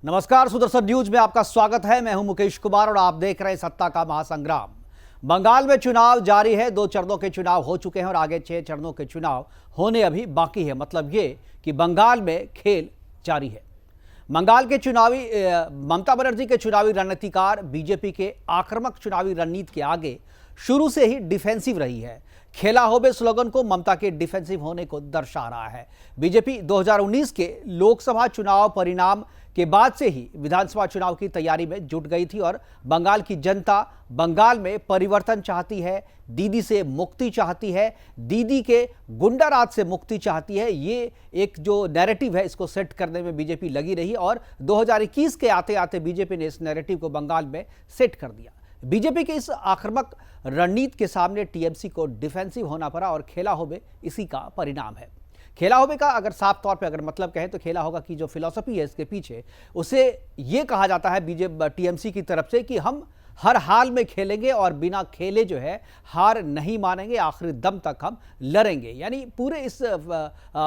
नमस्कार, सुदर्शन न्यूज में आपका स्वागत है। मैं हूं मुकेश कुमार और आप देख रहे हैं सत्ता का महासंग्राम। बंगाल में चुनाव जारी है। 2 चरणों के चुनाव हो चुके हैं और आगे 6 चरणों के चुनाव होने अभी बाकी है। मतलब ये कि बंगाल में खेल जारी है। बंगाल के चुनावी ममता बनर्जी के चुनावी रणनीतिकार बीजेपी के आक्रामक चुनावी रणनीति के आगे शुरू से ही डिफेंसिव रही है। खेला होबे स्लोगन को ममता के डिफेंसिव होने को दर्शा रहा है। बीजेपी 2019 के लोकसभा चुनाव परिणाम के बाद से ही विधानसभा चुनाव की तैयारी में जुट गई थी और बंगाल की जनता बंगाल में परिवर्तन चाहती है, दीदी से मुक्ति चाहती है, दीदी के गुंडा राज से मुक्ति चाहती है। ये एक जो नैरेटिव है इसको सेट करने में बीजेपी लगी रही और 2021 के आते आते बीजेपी ने इस नैरेटिव को बंगाल में सेट कर दिया। बीजेपी के इस आक्रामक रणनीति के सामने टीएमसी को डिफेंसिव होना पड़ा और खेला होबे इसी का परिणाम है। खेला होबे का अगर साफ तौर पे अगर मतलब कहें तो खेला होगा कि जो फिलॉसफी है इसके पीछे, उसे ये कहा जाता है बीजेपी टीएमसी की तरफ से कि हम हर हाल में खेलेंगे और बिना खेले जो है हार नहीं मानेंगे, आखिरी दम तक हम लड़ेंगे। यानी पूरे इस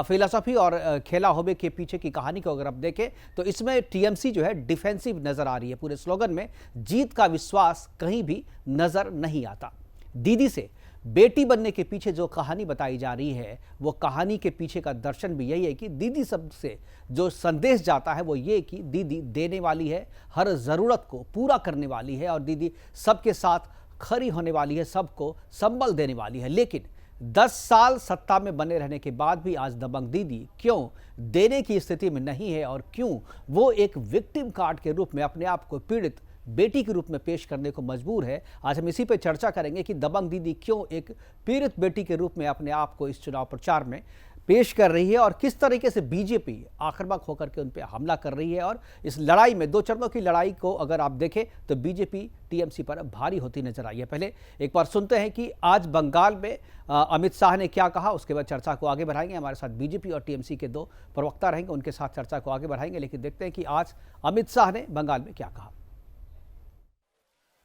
फिलॉसफी और खेला होबे के पीछे की कहानी को अगर आप देखें तो इसमें टीएमसी जो है डिफेंसिव नजर आ रही है। पूरे स्लोगन में जीत का विश्वास कहीं भी नजर नहीं आता। दीदी से बेटी बनने के पीछे जो कहानी बताई जा रही है, वो कहानी के पीछे का दर्शन भी यही है कि दीदी शब्द से जो संदेश जाता है वो ये कि दीदी देने वाली है, हर ज़रूरत को पूरा करने वाली है और दीदी सबके साथ खड़ी होने वाली है, सबको संबल देने वाली है। लेकिन 10 साल सत्ता में बने रहने के बाद भी आज दबंग दीदी क्यों देने की स्थिति में नहीं है और क्यों वो एक विक्टिम कार्ड के रूप में अपने आप को पीड़ित बेटी के रूप में पेश करने को मजबूर है। आज हम इसी पे चर्चा करेंगे कि दबंग दीदी क्यों एक पीड़ित बेटी के रूप में अपने आप को इस चुनाव प्रचार में पेश कर रही है और किस तरीके से बीजेपी आक्रामक होकर के उन पर हमला कर रही है। और इस लड़ाई में 2 चरणों की लड़ाई को अगर आप देखें तो बीजेपी टीएमसी पर भारी होती नजर आई है। पहले एक बार सुनते हैं कि आज बंगाल में अमित शाह ने क्या कहा, उसके बाद चर्चा को आगे बढ़ाएंगे। हमारे साथ बीजेपी और टीएमसी के 2 प्रवक्ता रहेंगे, उनके साथ चर्चा को आगे बढ़ाएंगे। लेकिन देखते हैं कि आज अमित शाह ने बंगाल में क्या कहा।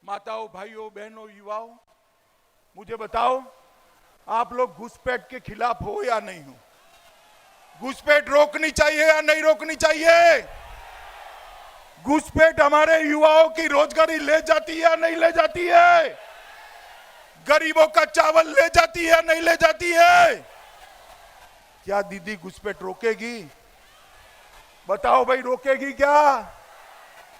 माताओं, भाइयों, बहनों, युवाओं, मुझे बताओ, आप लोग घुसपैठ के खिलाफ हो या नहीं हो? घुसपैठ रोकनी चाहिए या नहीं रोकनी चाहिए? घुसपैठ हमारे युवाओं की रोजगारी ले जाती है या नहीं ले जाती है? गरीबों का चावल ले जाती है या नहीं ले जाती है? क्या दीदी घुसपैठ रोकेगी? बताओ भाई, रोकेगी क्या?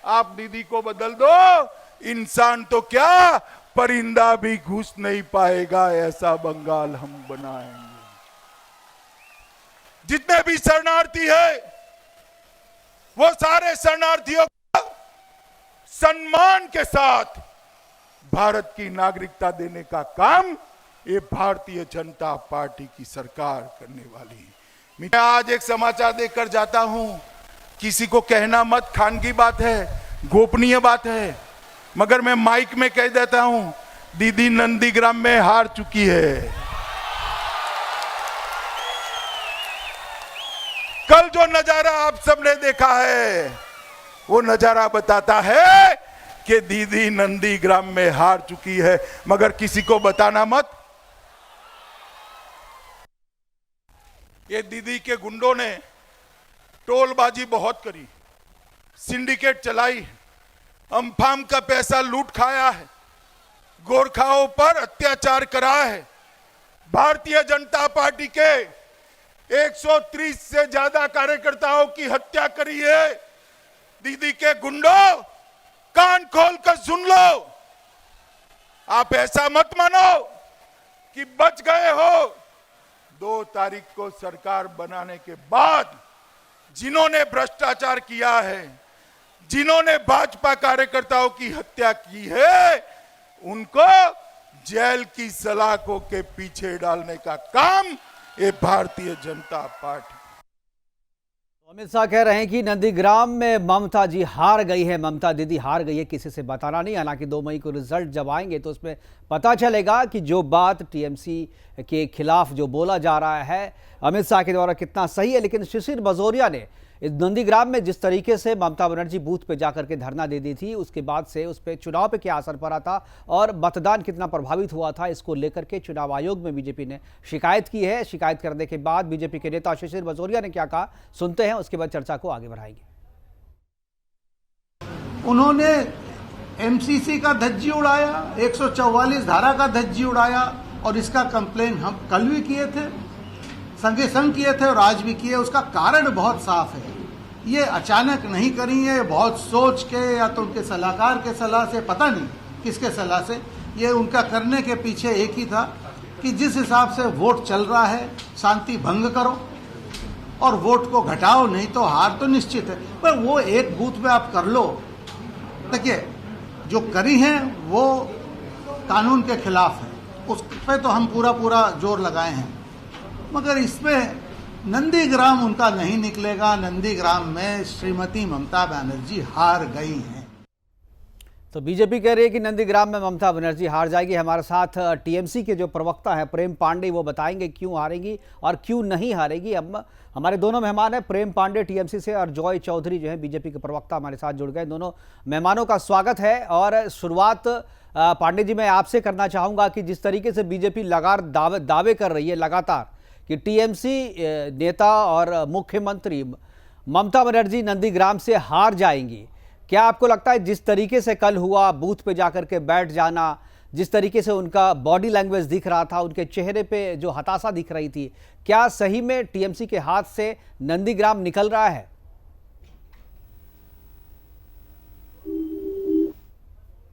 आप दीदी को बदल दो, इंसान तो क्या परिंदा भी घुस नहीं पाएगा, ऐसा बंगाल हम बनाएंगे। जितने भी शरणार्थी है वो सारे शरणार्थियों को सम्मान के साथ भारत की नागरिकता देने का काम ये भारतीय जनता पार्टी की सरकार करने वाली है। मैं आज एक समाचार देकर जाता हूं, किसी को कहना मत, खानगी बात है, गोपनीय बात है, मगर मैं माइक में कह देता हूं, दीदी नंदीग्राम में हार चुकी है। कल जो नजारा आप सबने देखा है वो नजारा बताता है कि दीदी नंदीग्राम में हार चुकी है, मगर किसी को बताना मत। ये दीदी के गुंडों ने टोलबाजी बहुत करी, सिंडिकेट चलाई, अम्फाम का पैसा लूट खाया है, गोरखाओं पर अत्याचार करा है। भारतीय जनता पार्टी के 130 से ज्यादा कार्यकर्ताओं की हत्या करी है। दीदी के गुंडों, कान खोलकर सुन लो, आप ऐसा मत मानो कि बच गए हो। 2 तारीख को सरकार बनाने के बाद जिन्होंने भ्रष्टाचार किया है, जिन्होंने भाजपा कार्यकर्ताओं की हत्या की है, उनको जेल की सलाखों के पीछे डालने का काम ये भारतीय जनता पार्टी। अमित शाह कह रहे हैं कि नंदीग्राम में ममता जी हार गई है, ममता दीदी हार गई है, किसी से बताना नहीं। हालांकि 2 मई को रिजल्ट जब आएंगे तो उसमें पता चलेगा कि जो बात टीएमसी के खिलाफ जो बोला जा रहा है अमित शाह के द्वारा कितना सही है। लेकिन शिशिर बजोरिया ने इस नंदीग्राम में जिस तरीके से ममता बनर्जी बूथ पे जाकर के धरना दे दी थी, उसके बाद से उस पर चुनाव पे क्या असर पड़ा था और मतदान कितना प्रभावित हुआ था, इसको लेकर के चुनाव आयोग में बीजेपी ने शिकायत की है। शिकायत करने के बाद बीजेपी के नेता शिशिर बजोरिया ने क्या कहा, सुनते हैं, उसके बाद चर्चा को आगे बढ़ाएंगे। उन्होंने एमसीसी का धज्जी उड़ाया, 144 धारा का धज्जी उड़ाया, और इसका कंप्लेन हम कल भी किए थे, संगे संग किए थे और आज भी किए। उसका कारण बहुत साफ है, ये अचानक नहीं करी है, बहुत सोच के या तो उनके सलाहकार के सलाह से, पता नहीं किसके सलाह से, ये उनका करने के पीछे एक ही था कि जिस हिसाब से वोट चल रहा है शांति भंग करो और वोट को घटाओ, नहीं तो हार तो निश्चित है। पर वो एक बूथ में आप कर लो, देखिए जो करी है वो कानून के खिलाफ है, उस पे तो हम पूरा जोर लगाए हैं, मगर इसमें नंदीग्राम उनका नहीं निकलेगा। नंदीग्राम में श्रीमती ममता बनर्जी हार गई हैं। तो बीजेपी कह रही है कि नंदीग्राम में ममता बनर्जी हार जाएगी। हमारे साथ टीएमसी के जो प्रवक्ता हैं प्रेम पांडे, वो बताएंगे क्यों हारेगी और क्यों नहीं हारेगी। अब हमारे दोनों मेहमान हैं, प्रेम पांडे टीएमसी से और जॉय चौधरी जो है बीजेपी के प्रवक्ता, हमारे साथ जुड़ गए। दोनों मेहमानों का स्वागत है। और शुरुआत पांडे जी मैं आपसे करना चाहूँगा कि जिस तरीके से बीजेपी लगातार दावे कर रही है लगातार कि टीएमसी नेता और मुख्यमंत्री ममता बनर्जी नंदीग्राम से हार जाएंगी, क्या आपको लगता है जिस तरीके से कल हुआ, बूथ पे जाकर के बैठ जाना, जिस तरीके से उनका बॉडी लैंग्वेज दिख रहा था, उनके चेहरे पे जो हताशा दिख रही थी, क्या सही में टीएमसी के हाथ से नंदीग्राम निकल रहा है?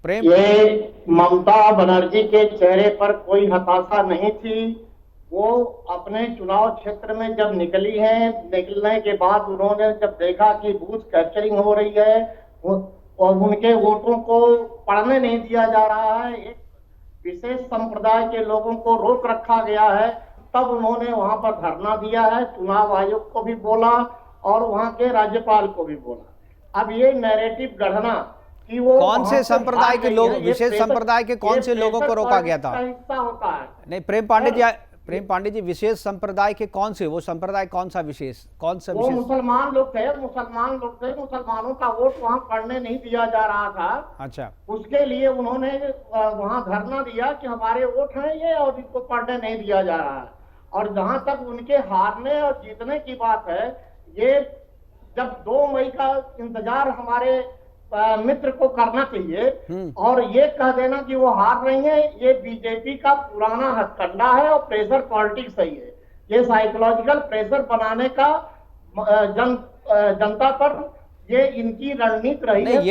प्रेम, ये ममता बनर्जी के चेहरे पर कोई हताशा नहीं थी। वो अपने चुनाव क्षेत्र में जब निकली हैं, निकलने के बाद उन्होंने जब देखा कि बूथ कैप्चरिंग हो रही है और उनके वोटों को पढ़ने नहीं दिया जा रहा है, एक विशेष संप्रदाय के लोगों को रोक रखा गया है, तब उन्होंने वहां पर धरना दिया है। चुनाव आयोग को भी बोला और वहां के राज्यपाल को भी बोला। अब ये नैरेटिव गढ़ना कि वो कौन से संप्रदाय के लोग, विशेष संप्रदाय के कौन से लोगों को रोका गया था? हिस्सा होता है। नहीं प्रेम पांडे जी विशेष संप्रदाय के कौन से, वो संप्रदाय कौन सा विशेष, कौन सा वो विशेष? मुसलमान लोग थे, मुसलमानों का वोट वहां पढ़ने नहीं दिया जा रहा था। अच्छा, उसके लिए उन्होंने वहां धरना दिया कि हमारे वोट हैं ये और इनको पढ़ने नहीं दिया जा रहा है। और जहां तक उनके हारने और जीतने की बात है, ये जब 2 मई का इंतजार हमारे मित्र को करना चाहिए और ये कह देना कि वो हार रही है, ये बीजेपी का पुराना हथकंडा है और प्रेशर पॉलिटिक्स है। ये साइकोलॉजिकल प्रेशर बनाने का जनता पर ये इनकी रणनीति रही नहीं, है।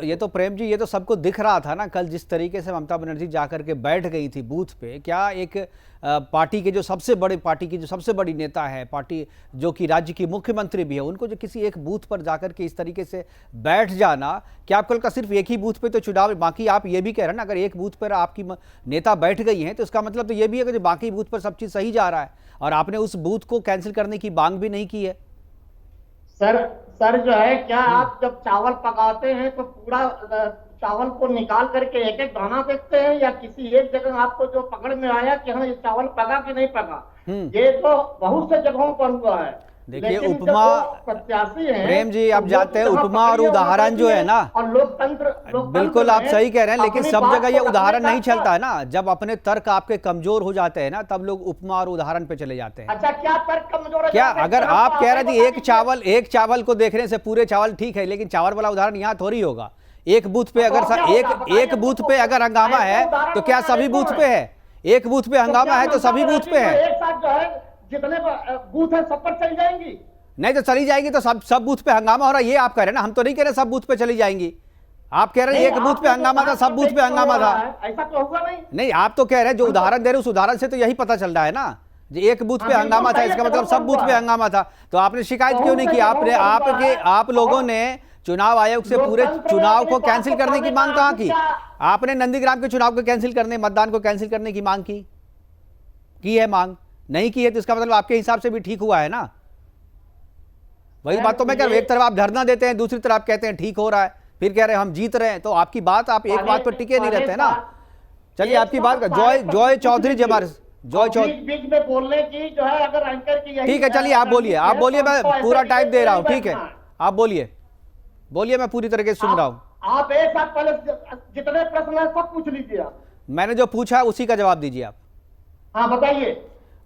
ये तो प्रेम जी, ये तो सबको दिख रहा था ना कल जिस तरीके से ममता बनर्जी जाकर के बैठ गई थी बूथ पे। क्या एक पार्टी की जो सबसे बड़ी नेता है, पार्टी जो कि राज्य की मुख्यमंत्री भी है, उनको जो किसी एक बूथ पर जाकर के इस तरीके से बैठ जाना, क्या कल का सिर्फ एक ही बूथ पे तो चुनाव, बाकी आप ये भी कह रहे हैं ना, अगर एक बूथ पर आपकी नेता बैठ गई हैं तो इसका मतलब तो ये भी है कि जो बाकी बूथ पर सब चीज सही जा रहा है और आपने उस बूथ को कैंसिल करने की मांग भी नहीं की है। सर जो है, क्या आप जब चावल पकाते हैं तो पूरा चावल को निकाल करके एक एक दाना देखते हैं, या किसी एक जगह आपको जो पकड़ में आया कि हाँ ये चावल पका कि नहीं पका? ये तो बहुत से जगहों पर हुआ है। देखिए उपमा, प्रत्याशी हैं प्रेम जी आप जानते हैं उपमा और उदाहरण जो है ना, और लोकतंत्र बिल्कुल आप सही कह रहे हैं, लेकिन सब जगह ये उदाहरण नहीं चलता है ना। जब अपने तर्क आपके कमजोर हो जाते हैं ना, तब लोग उपमा और उदाहरण पे चले जाते हैं। अच्छा, क्या तर्क कमजोर है? क्या अगर आप कह रहे थे एक चावल को देखने से पूरे चावल ठीक है, लेकिन चावल वाला उदाहरण यहाँ थोड़ी होगा। एक बूथ पे अगर एक बूथ पे अगर हंगामा है तो क्या सभी बूथ पे है? एक बूथ पे हंगामा है तो सभी बूथ पे है। एक साथ जो है जितने बूथ है सब पर चली जाएंगी? नहीं तो चली जाएंगी तो सब बूथ पे हंगामा हो रहा है, ये आप कह रहे हैं ना। हम तो नहीं कह रहे सब बूथ पे चली जाएंगी। आप कह रहे हैं एक बूथ पे हंगामा था, सब बूथ पे हंगामा था। ऐसा तो होगा नहीं। नहीं, आप तो कह रहे हैं जो उदाहरण दे रहे हैं उस उदाहरण से तो यही पता चल रहा है ना, एक बूथ पे हंगामा था इसका मतलब सब बूथ पे हंगामा था। तो आपने शिकायत क्यों नहीं की? आप लोगों ने चुनाव आयोग से पूरे चुनाव को कैंसिल करने की मांग कहां की? आपने नंदीग्राम के चुनाव को कैंसिल करने, मतदान को कैंसिल करने की मांग की है? मांग नहीं की है तो इसका मतलब आपके हिसाब से भी ठीक हुआ है ना। वही बात तो मैं कह रहा हूं, एक तरफ आप धरना देते हैं, दूसरी तरफ आप कहते हैं ठीक हो रहा है, फिर कह रहे हैं हम जीत रहे हैं। तो आपकी बात, आप एक बात पर टिके नहीं रहते ना। चलिए आपकी बात का जॉय चौधरी जी, हमारे जॉय चौधरी बीच में बोलने की जो है, अगर एंकर की ठीक है, चलिए आप बोलिए मैं पूरा टाइम दे रहा हूं। ठीक है, आप बोलिए मैं पूरी तरीके से सुन रहा हूं। आप एक साथ पहले जितने प्रश्न है सब पूछ लीजिए। मैंने जो पूछा है उसी का जवाब दीजिए आप। हाँ बताइए।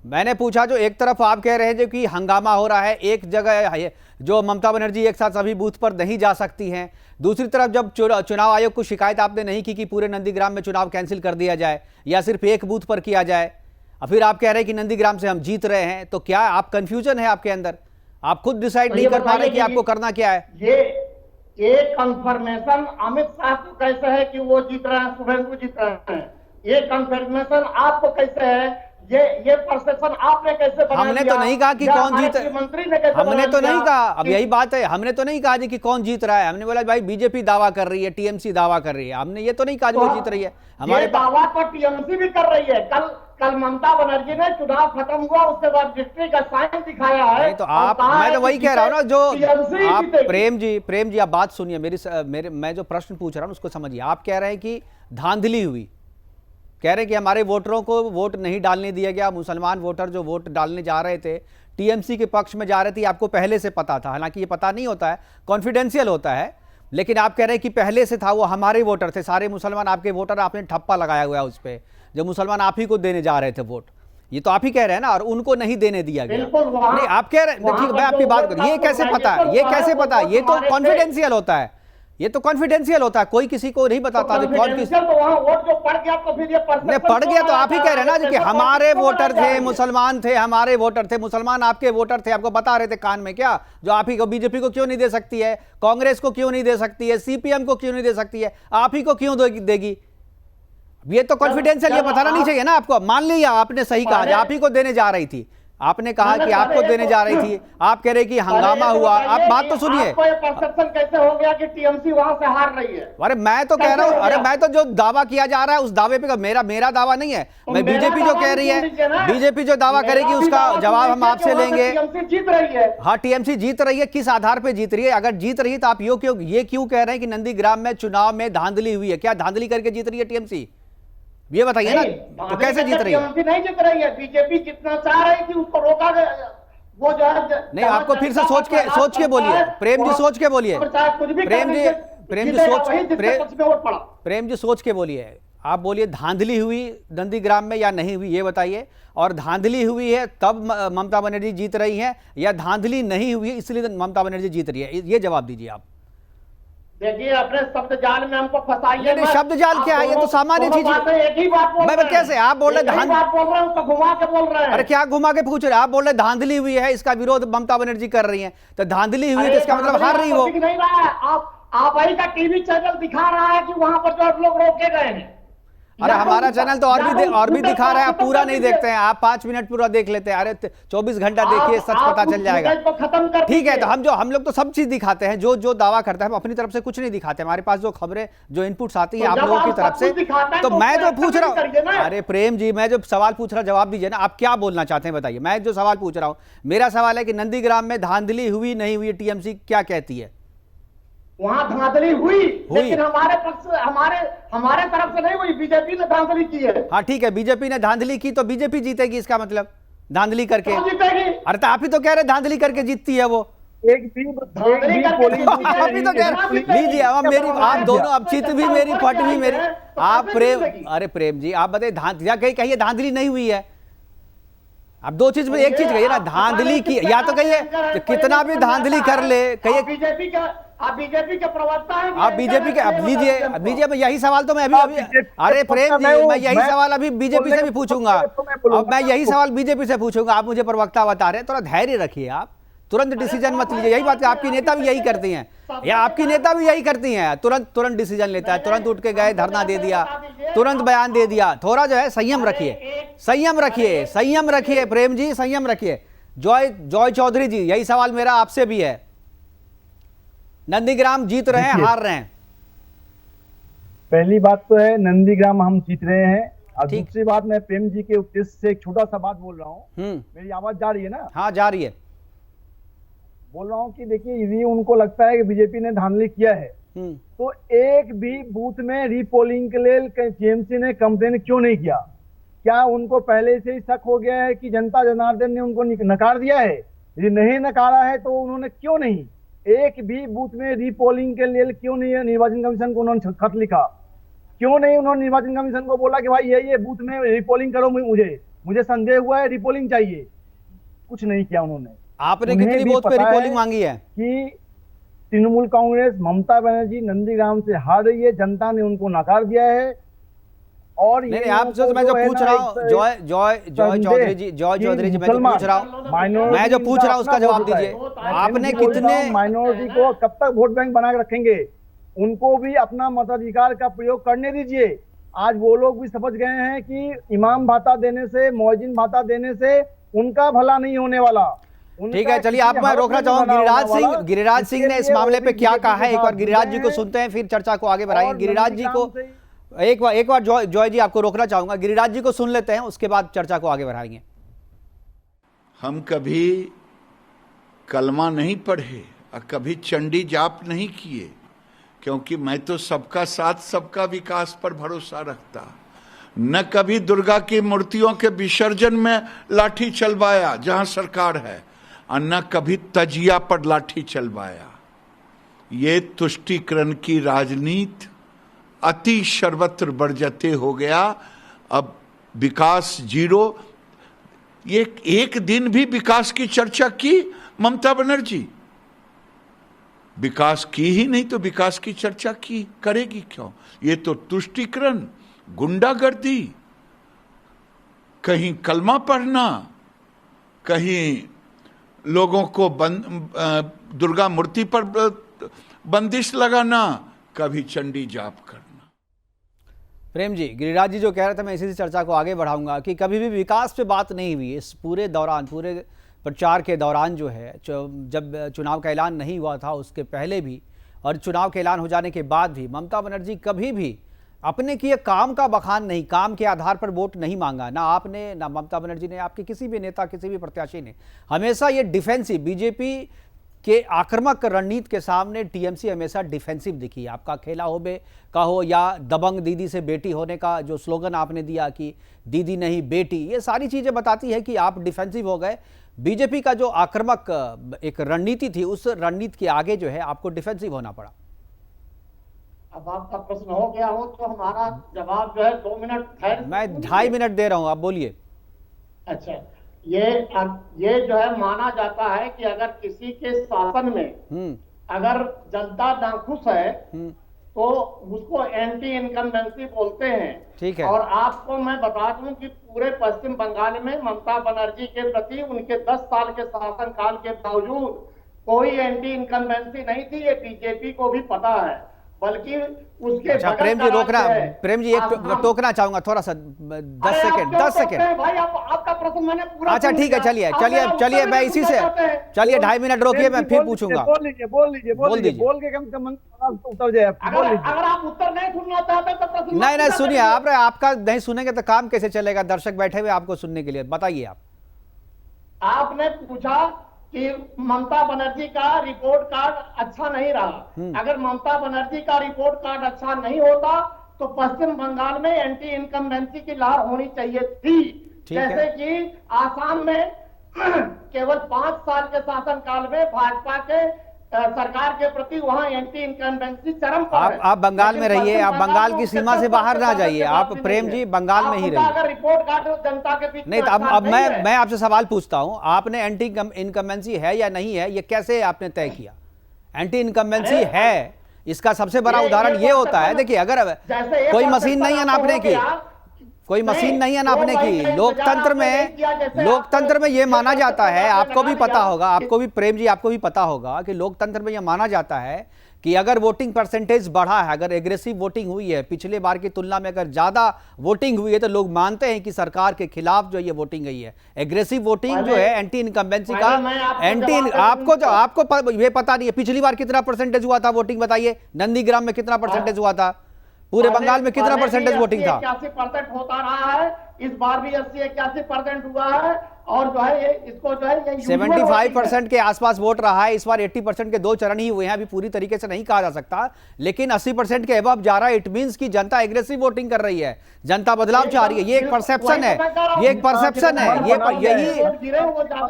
मैंने पूछा, जो एक तरफ आप कह रहे हैं जो कि हंगामा हो रहा है, एक जगह है जो ममता बनर्जी एक साथ सभी बूथ पर नहीं जा सकती हैं, दूसरी तरफ जब चुनाव आयोग को शिकायत आपने नहीं की कि पूरे नंदीग्राम में चुनाव कैंसिल कर दिया जाए या सिर्फ एक बूथ पर किया जाए, और फिर आप कह रहे हैं कि नंदीग्राम से हम जीत रहे हैं, तो क्या आप कंफ्यूजन है आपके अंदर? आप खुद डिसाइड नहीं कर पा रहे कि आपको करना क्या है? ये कंफर्मेशन अमित शाह को कैसे है कि वो जीत रहे हैं, शुभेंदु जीत रहे हैं? ये कंफर्मेशन आपको कैसे है? ये परसेप्शन आपने कैसे बना हमने दिया? तो नहीं कहा कि कौन जीत, मंत्री ने कैसे हमने तो नहीं कहा, अब कि- यही बात है, हमने तो नहीं कहा जी कि कौन जीत रहा है। हमने बोला भाई बीजेपी दावा कर रही है, टीएमसी दावा कर रही है, हमने ये तो नहीं कहा वो जीत रही है। हमारे ये दावा तो टीएमसी भी कर रही है। कल ममता बनर्जी ने चुनाव खत्म हुआ उसके बाद विक्ट्री का साइन दिखाया है। नहीं तो आप, मैं तो वही कह रहा हूं ना, जो आप प्रेम जी आप बात सुनिए मेरे मैं जो प्रश्न पूछ रहा हूं उसको समझिए। आप कह रहे हैं कि धांधली हुई, कह रहे हैं कि हमारे वोटरों को वोट नहीं डालने दिया गया, मुसलमान वोटर जो वोट डालने जा रहे थे टीएमसी के पक्ष में जा रहे थे, आपको पहले से पता था। हालांकि ये पता नहीं होता है, कॉन्फिडेंशियल होता है, लेकिन आप कह रहे हैं कि पहले से था, वो हमारे वोटर थे, सारे मुसलमान आपके वोटर, आपने ठप्पा लगाया हुआ है उस पर, जो मुसलमान आप ही को देने जा रहे थे वोट, ये तो आप ही कह रहे हैं ना, और उनको नहीं देने दिया गया। नहीं आप कह रहे हैं, ठीक, मैं आपकी बात करूं, ये कैसे पता है, ये कैसे पता है? ये तो कॉन्फिडेंशियल होता है, ये तो कॉन्फिडेंशियल होता है, कोई किसी को नहीं बताता कौन किस वोट जो पड़ गया तो फिर ये नहीं पड़ गया, तो आप ही कह रहे हैं ना कि हमारे वोटर थे, मुसलमान थे, हमारे वोटर थे, मुसलमान आपके वोटर थे, आपको बता रहे थे कान में क्या, जो आप ही को, बीजेपी को क्यों नहीं दे सकती है, कांग्रेस को क्यों नहीं दे सकती है, सीपीएम को क्यों नहीं दे सकती है, आप ही को क्यों देगी? ये तो कॉन्फिडेंशियल, ये बताना नहीं चाहिए ना आपको। मान लिया आपने सही कहा, आप ही को देने जा रही थी, आपने कहा कि आपको देने जा रही थी, आप कह रहे कि हंगामा हुआ। आप बात तो सुनिए, परसेप्शन कैसे हो गया कि टीएमसी वहां से हार रही है? अरे मैं तो कह रहा हूं, अरे मैं तो जो दावा किया जा रहा है उस दावे पे, मेरा दावा नहीं है, मैं बीजेपी जो कह रही है, बीजेपी जो दावा करेगी उसका जवाब हम आपसे लेंगे। जीत रही है, हाँ टीएमसी जीत रही है, किस आधार पे जीत रही है? अगर जीत रही है तो आप ये क्यों कह रहे हैं कि नंदीग्राम में चुनाव में धांधली हुई है? क्या धांधली करके जीत रही है टीएमसी? ये बताइए ना, तो कैसे जीत रही है? नहीं जीत रही है, बीजेपी जितना चाह रही थी उसको रोका गया। वो जो है नहीं, आपको फिर से सोच के बोलिए, प्रेम जी सोच के बोलिए, प्रेम जी सोच के बोलिए, आप बोलिए धांधली हुई नंदीग्राम में या नहीं हुई, ये बताइए। और धांधली हुई है तब ममता बनर्जी जीत रही है, या धांधली नहीं हुई इसलिए ममता बनर्जी जीत रही है? ये जवाब दीजिए आप। देखिए अपने शब्द जाल में हमको फंसाइए। नहीं शब्द जाल क्या है, ये तो सामान्य चीज है। एक ही बात बोल रहे हैं। कैसे आप बोल रहे हैं, बात बोल रहे हैं तो घुमा के बोल रहे हैं। अरे क्या घुमा के पूछ रहे हैं? आप बोल रहे धांधली हुई है, इसका विरोध ममता बनर्जी कर रही है, तो धांधली हुई तो इसका मतलब हार रही हो। नहीं रहा है, आप वही का टीवी चैनल दिखा रहा है कि वहां पर जो लोग रोके गए हैं। अरे हमारा चैनल तो और भी दिखा रहा है, आप पूरा नहीं देखते हैं, आप 5 मिनट पूरा देख लेते हैं। अरे 24 घंटा देखिए, सच पता चल जाएगा। ठीक है, तो हम लोग तो सब चीज दिखाते हैं, जो दावा करता है हम अपनी तरफ से कुछ नहीं दिखाते। हमारे पास जो खबरें, जो इनपुट्स आती है आप लोगों की तरफ से, तो मैं जो पूछ रहा हूँ, अरे प्रेम जी मैं जो सवाल पूछ रहा, जवाब दीजिए ना, आप क्या बोलना चाहते हैं बताइए। मैं जो सवाल पूछ रहा हूँ, मेरा सवाल है कि नंदीग्राम में धांधली हुई नहीं हुई, टीएमसी क्या कहती है? वहां धांधली हुई, लेकिन हमारे पक्ष हमारे तरफ से नहीं हुई, बीजेपी ने धांधली की है। हाँ ठीक है, बीजेपी ने धांधली की तो बीजेपी जीतेगी, इसका मतलब धांधली करके जीतेगी। अरे तो आप ही तो कह रहे धांधली करके जीतती है वो। आप ही तो कह रहे, लीजिए अब मेरी, आप दोनों, अब चित भी मेरी फट भी मेरी। आप प्रेम, अरे प्रेम जी आप बताइए, कहिए धांधली नहीं हुई है। अब दो चीज में एक चीज कहिए ना, धांधली की, या तो कहिए कितना भी धांधली कर ले, कहिए आप बीजेपी के प्रवक्ता हैं। आप बीजेपी के, अब लीजिए मैं यही सवाल तो मैं अभी अरे प्रेम जी मैं यही सवाल अभी बीजेपी से भी पूछूंगा। अब मैं यही सवाल बीजेपी से पूछूंगा, आप मुझे प्रवक्ता बता रहे हैं, थोड़ा धैर्य रखिए, आप तुरंत डिसीजन मत लीजिए। यही बात है, आपकी नेता भी यही करती हैं, या आपकी नेता भी यही करती हैं, तुरंत डिसीजन लेता है, तुरंत उठ के गए, धरना दे दिया, तुरंत बयान दे दिया। थोड़ा जो है संयम रखिए, संयम रखिए प्रेम जी, संयम रखिए। जॉय चौधरी जी यही सवाल मेरा आपसे भी है, नंदीग्राम जीत रहे हैं हार रहे हैं? पहली बात तो है नंदीग्राम हम जीत रहे हैं, और दूसरी बात मैं प्रेम जी के उद्देश्य से एक छोटा सा बात बोल रहा हूँ। मेरी आवाज जा रही है ना? हाँ जा रही है। बोल रहा हूँ कि देखिए यदि उनको लगता है कि बीजेपी ने धांधली किया है, तो एक भी बूथ में रीपोलिंग के लिए टीएमसी ने कंप्लेन क्यों नहीं किया? क्या उनको पहले से ही शक हो गया है कि जनता जनार्दन ने उनको नकार दिया है? यदि नहीं नकारा है तो उन्होंने क्यों नहीं एक भी बूथ में रीपोलिंग के लिए क्यों नहीं निर्वाचन कमीशन को उन्होंने खत लिखा? क्यों नहीं उन्होंने निर्वाचन कमीशन को बोला कि भाई ये बूथ में रीपोलिंग करो मुझे? मुझे संदेह हुआ है रिपोलिंग चाहिए, कुछ नहीं किया उन्होंने। आपने उन्हें कितनी भी वोट पे पता है रिपोलिंग मांगी है? कि तृणमूल कांग्रेस ममता बनर्जी नंदीग्राम से हार रही है, जनता ने उनको नकार दिया है। और नहीं नहीं, आप जो मैं जो पूछ रहा हूँ जॉय चौधरी जी मैं जो पूछ रहा हूँ, मैं जो पूछ रहा हूँ उसका जवाब दीजिए। आपने कितने माइनॉरिटी को कब तक वोट बैंक बना के रखेंगे? उनको भी अपना मताधिकार का प्रयोग करने दीजिए। आज वो लोग भी समझ गए हैं कि इमाम भाता देने से, मौजिन भाता देने से उनका भला नहीं होने वाला। ठीक है, चलिए आप मैं रोकना चाहूंगा। गिरिराज सिंह ने इस मामले पे क्या कहा है, एक बार गिरिराज जी को सुनते हैं, फिर चर्चा को आगे बढ़ाएंगे। गिरिराज जी को एक बार जॉय जी आपको रोकना चाहूंगा, गिरिराज जी को सुन लेते हैं, उसके बाद चर्चा को आगे बढ़ाएंगे। हम कभी कलमा नहीं पढ़े और कभी चंडी जाप नहीं किए, क्योंकि मैं तो सबका साथ सबका विकास पर भरोसा रखता। न कभी दुर्गा की मूर्तियों के विसर्जन में लाठी चलवाया जहां सरकार है, और न कभी तजिया पर लाठी चलवाया। ये तुष्टीकरण की राजनीति अति सर्वत्र बरजते हो गया। अब विकास जीरो। ये एक दिन भी विकास की चर्चा की ममता बनर्जी? विकास की ही नहीं तो विकास की चर्चा की करेगी क्यों? ये तो तुष्टीकरण, गुंडागर्दी, कहीं कलमा पढ़ना, कहीं लोगों को दुर्गा मूर्ति पर बंदिश लगाना, कभी चंडी जाप करना। प्रेम जी, गिरिराज जी जो कह रहे थे, मैं इसी से चर्चा को आगे बढ़ाऊंगा कि कभी भी विकास पे बात नहीं हुई इस पूरे दौरान, पूरे प्रचार के दौरान जो है, जब चुनाव का ऐलान नहीं हुआ था उसके पहले भी और चुनाव के ऐलान हो जाने के बाद भी ममता बनर्जी कभी भी अपने किए काम का बखान नहीं, काम के आधार पर वोट नहीं मांगा। ना आपने, ना ममता बनर्जी ने, आपके किसी भी नेता, किसी भी प्रत्याशी ने। हमेशा ये डिफेंसिव, बीजेपी के आक्रामक रणनीति के सामने टीएमसी हमेशा डिफेंसिव दिखी। आपका खेला होबे का हो या दबंग दीदी से बेटी होने का जो स्लोगन आपने दिया कि दीदी नहीं बेटी, ये सारी चीजें बताती है कि आप डिफेंसिव हो गए। बीजेपी का जो आक्रामक एक रणनीति थी, उस रणनीति के आगे जो है आपको डिफेंसिव होना पड़ा। अब आपका प्रश्न हो गया हो तो हमारा जवाब जो है 2 मिनट ठहर, मैं 2.5 मिनट दे रहा हूं, आप बोलिए। अच्छा, ये जो है माना जाता है कि अगर किसी के शासन में अगर जनता नाखुश है तो उसको एंटी इनकम्बेंसी बोलते हैं। ठीक है। और आपको मैं बता दूं कि पूरे पश्चिम बंगाल में ममता बनर्जी के प्रति उनके 10 साल के शासन काल के बावजूद कोई एंटी इनकम्बेंसी नहीं थी। ये बीजेपी को भी पता है, बल्कि उसके अच्छा, प्रेम जी रोकना, प्रेम जी एक टोकना चाहूंगा थोड़ा सा, 10 सेकंड भाई, आपका प्रश्न मैंने पूरा। अच्छा ठीक है, चलिए मैं इसी से, चलिए 2.5 मिनट रोकिए, मैं फिर पूछूंगा। बोल लीजिए बोल के कम से कम उत्तर जाए। अगर आप उत्तर नहीं सुनना चाहते तो प्रश्न नहीं सुनिए, आपका नहीं सुनेंगे तो काम कैसे चलेगा? दर्शक बैठे हुए आपको सुनने के लिए, बताइए आप। आपने पूछा कि ममता बनर्जी का रिपोर्ट कार्ड अच्छा नहीं रहा। अगर ममता बनर्जी का रिपोर्ट कार्ड अच्छा नहीं होता तो पश्चिम बंगाल में एंटी इनकम्बेंसी की लहर होनी चाहिए थी। जैसे कि आसाम में केवल 5 साल के शासनकाल में भाजपा के सरकार के प्रति वहां एंटी इनकम्बेंसी चरम पर है। आप बंगाल में रहिए, आप बंगाल की सीमा से बाहर ना जाइए। आप प्रेम जी बंगाल में ही रहिए। अगर रिपोर्ट कार्ड जनता के बीच नहीं, अब मैं आपसे सवाल पूछता हूं, आपने एंटी इनकम्बेंसी है या नहीं है, ये कैसे आपने तय किया? एंटी इनकम्बेंसी है, इसका सबसे बड़ा उदाहरण ये होता है, देखिए अगर कोई मशीन नहीं है नापने की, कोई मशीन नहीं है नापने की, लोकतंत्र में ये माना जाता है, आपको भी पता होगा, आपको भी प्रेम जी आपको भी पता होगा कि लोकतंत्र में यह माना जाता है कि अगर वोटिंग परसेंटेज बढ़ा है, अगर एग्रेसिव वोटिंग हुई है, पिछले बार की तुलना में अगर ज्यादा वोटिंग हुई है, तो लोग मानते हैं कि सरकार के खिलाफ जो ये वोटिंग गई है। एग्रेसिव वोटिंग जो है एंटी इनकम्बेंसी का, आपको ये पता नहीं है पिछली बार कितना परसेंटेज हुआ था वोटिंग, बताइए। नंदीग्राम में कितना परसेंटेज हुआ था? पूरे बंगाल में कितना परसेंटेज वोटिंग था? 81% होता रहा है, इस बार भी 80-81% हुआ है। और जो है इसको जो है 75% के आसपास वोट रहा है। इस बार 80% के 2 चरण ही हुए हैं, अभी पूरी तरीके से नहीं कहा जा सकता, लेकिन 80% के अबव जा रहा है। इट मींस कि जनता एग्रेसिव वोटिंग कर रही है, जनता बदलाव चाह रही है। ये एक परसेप्शन है, ये एक परसेप्शन है, यही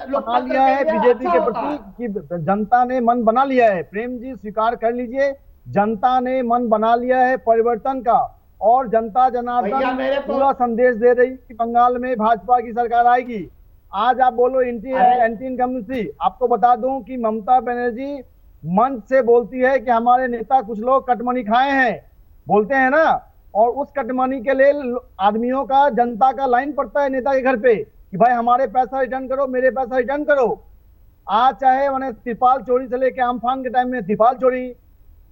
बना लिया है बीजेपी के प्रति कि जनता ने मन बना लिया है। प्रेम जी स्वीकार कर लीजिए, जनता ने मन बना लिया है परिवर्तन का। और जनता भैया जनार्दन मेरे को- पूरा संदेश दे रही कि बंगाल में भाजपा की सरकार आएगी। आज आप बोलो एंटी इनकम्बेंसी, आपको बता दूं कि ममता बनर्जी मंच से बोलती है कि हमारे नेता कुछ लोग कटमनी खाए हैं, बोलते हैं ना, और उस कटमनी के लिए आदमियों का, जनता का लाइन पड़ता है नेता के घर पे कि भाई हमारे पैसा रिटर्न करो, मेरे पैसा रिटर्न करो। आज चाहे मैंने त्रिपाल चोरी से लेके अम्फान के टाइम में त्रिपाल चोरी,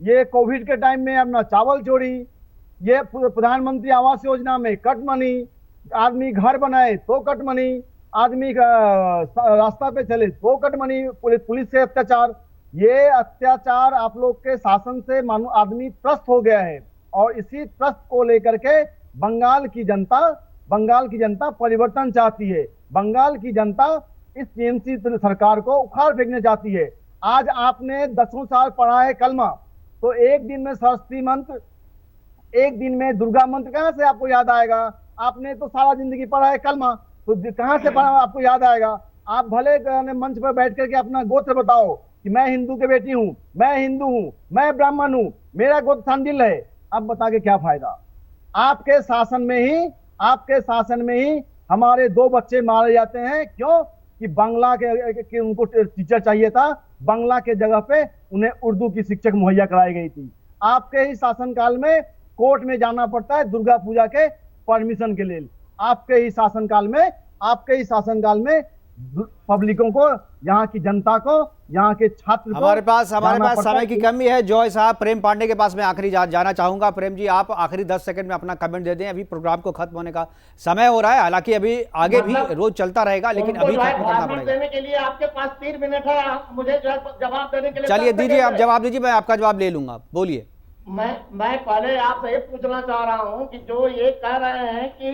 ये कोविड के टाइम में अपना चावल चोरी, ये प्रधानमंत्री आवास योजना में कट मनी, आदमी घर बनाए तो कट मनी, आदमी का रास्ता पे चले तो कट मनी, पुलिस से अत्याचार। ये अत्याचार आप लोग के शासन से मानो आदमी त्रस्त हो गया है, और इसी त्रस्त को लेकर के बंगाल की जनता परिवर्तन चाहती है। बंगाल की जनता इस टीएमसी सरकार को उखाड़ फेंकना चाहती है। आज आपने 10 साल पढ़ा है कलमा, तो एक दिन में सरस्वती मंत्र, एक दिन में दुर्गा मंत्र कहां से आपको याद आएगा? आपने तो सारा जिंदगी पढ़ा है कलमा, तो कहां से पढ़ा आपको याद आएगा? आप भले मंच पर बैठ करके अपना गोत्र बताओ कि मैं हिंदू के बेटी हूं, मैं हिंदू हूं, मैं ब्राह्मण हूं, मेरा गोत्र शांडिल्य है। अब बता के क्या फायदा? आपके शासन में ही हमारे 2 बच्चे मारे जाते हैं। क्यों? कि बांग्ला के उनको टीचर चाहिए था, बांग्ला के जगह पे उन्हें उर्दू की शिक्षक मुहैया कराई गई थी। आपके ही शासनकाल में कोर्ट में जाना पड़ता है दुर्गा पूजा के परमिशन के लिए। आपके ही शासनकाल में पब्लिकों को, यहाँ की जनता को, यहाँ के छात्र को, हमारे पास समय की कमी है। जॉय साहब, प्रेम पांडे के पास मैं आखिरी जाना चाहूंगा। प्रेम जी, आप आखिरी 10 सेकंड में अपना कमेंट दे दें, अभी प्रोग्राम को खत्म होने का समय हो रहा है। हालांकि अभी आगे भी रोज चलता रहेगा, लेकिन अभी खत्म करना पड़ेगा। देने के लिए आपके पास 3 मिनट है, आप मुझे जवाब देने के लिए चलिए दीजिए, आप जवाब दीजिए, मैं आपका जवाब ले लूंगा। बोलिए। मैं पहले आपसे ये पूछना चाह रहा हूं कि जो ये कह रहे हैं कि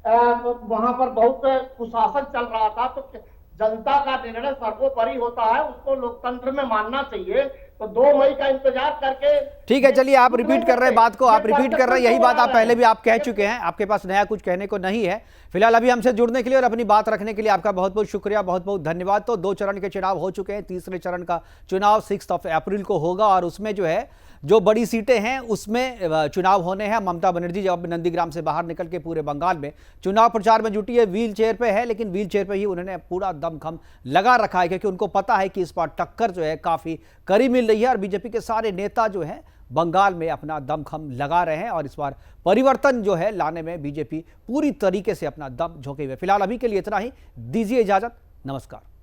वहां पर बहुत कुशासन चल रहा था, तो जनता का निर्णय सर्वोपरि होता है, उसको लोकतंत्र में मानना चाहिए। तो 2 मई का इंतजार करके, ठीक है, चलिए आप रिपीट कर रहे हैं बात को, आप रिपीट कर रहे हैं, यही बात आप पहले भी आप कह चुके हैं, आपके पास नया कुछ कहने को नहीं है। फिलहाल अभी हमसे जुड़ने के लिए और अपनी बात रखने के लिए आपका बहुत बहुत शुक्रिया, बहुत बहुत धन्यवाद। तो 2 चरण के चुनाव हो चुके हैं, तीसरे चरण का चुनाव 6 अप्रैल को होगा, और उसमें जो है जो बड़ी सीटें हैं उसमें चुनाव होने हैं। ममता बनर्जी जब नंदीग्राम से बाहर निकल के पूरे बंगाल में चुनाव प्रचार में जुटी है, व्हील चेयर पे है, लेकिन व्हील चेयर पे ही उन्होंने पूरा दमखम लगा रखा है, क्योंकि उनको पता है कि इस बार टक्कर जो है काफी करीब मिल रही है, और बीजेपी के सारे नेता जो हैं बंगाल में अपना दमखम लगा रहे हैं, और इस बार परिवर्तन जो है लाने में बीजेपी पूरी तरीके से अपना दम झोंके हुए। फिलहाल अभी के लिए इतना ही, दीजिए इजाजत, नमस्कार।